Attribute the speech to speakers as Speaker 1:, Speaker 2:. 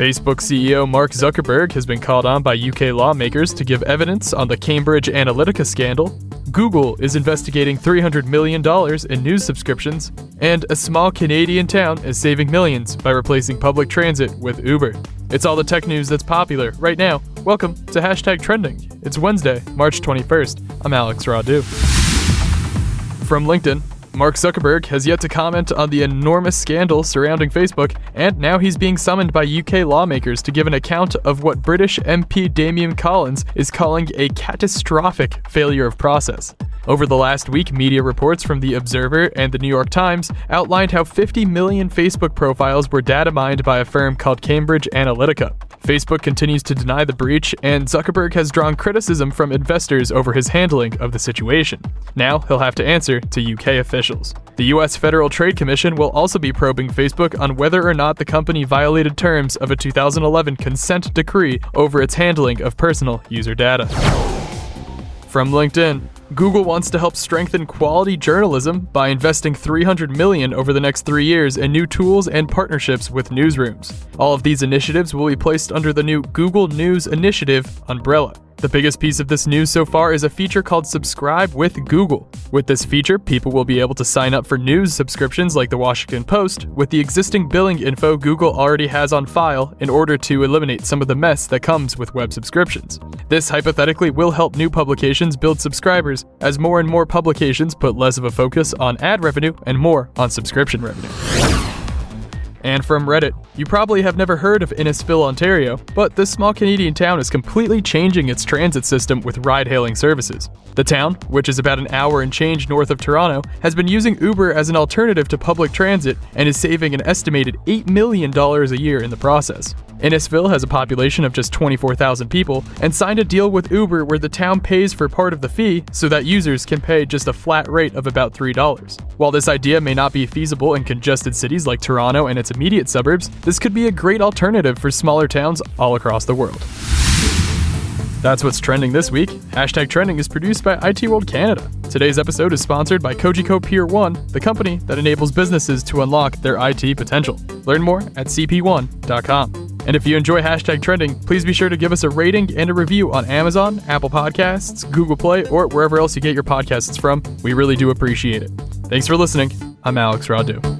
Speaker 1: Facebook CEO Mark Zuckerberg has been called on by UK lawmakers to give evidence on the Cambridge Analytica scandal. Google is investigating $300 million in news subscriptions, and a small Canadian town is saving millions by replacing public transit with Uber. It's all the tech news that's popular right now. Welcome to #Trending. It's Wednesday, March 21st. I'm Alex Radu. From LinkedIn, Mark Zuckerberg has yet to comment on the enormous scandal surrounding Facebook, and now he's being summoned by UK lawmakers to give an account of what British MP Damian Collins is calling a catastrophic failure of process. Over the last week, media reports from The Observer and The New York Times outlined how 50 million Facebook profiles were data mined by a firm called Cambridge Analytica. Facebook continues to deny the breach, and Zuckerberg has drawn criticism from investors over his handling of the situation. Now he'll have to answer to UK officials. The US Federal Trade Commission will also be probing Facebook on whether or not the company violated terms of a 2011 consent decree over its handling of personal user data. From LinkedIn, Google wants to help strengthen quality journalism by investing $300 million over the next 3 years in new tools and partnerships with newsrooms. All of these initiatives will be placed under the new Google News Initiative umbrella. The biggest piece of this news so far is a feature called Subscribe with Google. With this feature, people will be able to sign up for news subscriptions like the Washington Post with the existing billing info Google already has on file in order to eliminate some of the mess that comes with web subscriptions. This hypothetically will help new publications build subscribers as more and more publications put less of a focus on ad revenue and more on subscription revenue. And from Reddit, you probably have never heard of Innisfil, Ontario, but this small Canadian town is completely changing its transit system with ride-hailing services. The town, which is about an hour and change north of Toronto, has been using Uber as an alternative to public transit and is saving an estimated $8 million a year in the process. Innisfil has a population of just 24,000 people and signed a deal with Uber where the town pays for part of the fee so that users can pay just a flat rate of about $3. While this idea may not be feasible in congested cities like Toronto and its immediate suburbs, this could be a great alternative for smaller towns all across the world. That's what's trending this week. #Trending is produced by IT World Canada. Today's episode is sponsored by Kojiko Pier 1, the company that enables businesses to unlock their IT potential. Learn more at cp1.com. And if you enjoy #Trending, please be sure to give us a rating and a review on Amazon, Apple Podcasts, Google Play, or wherever else you get your podcasts from. We really do appreciate it. Thanks for listening. I'm Alex Radu.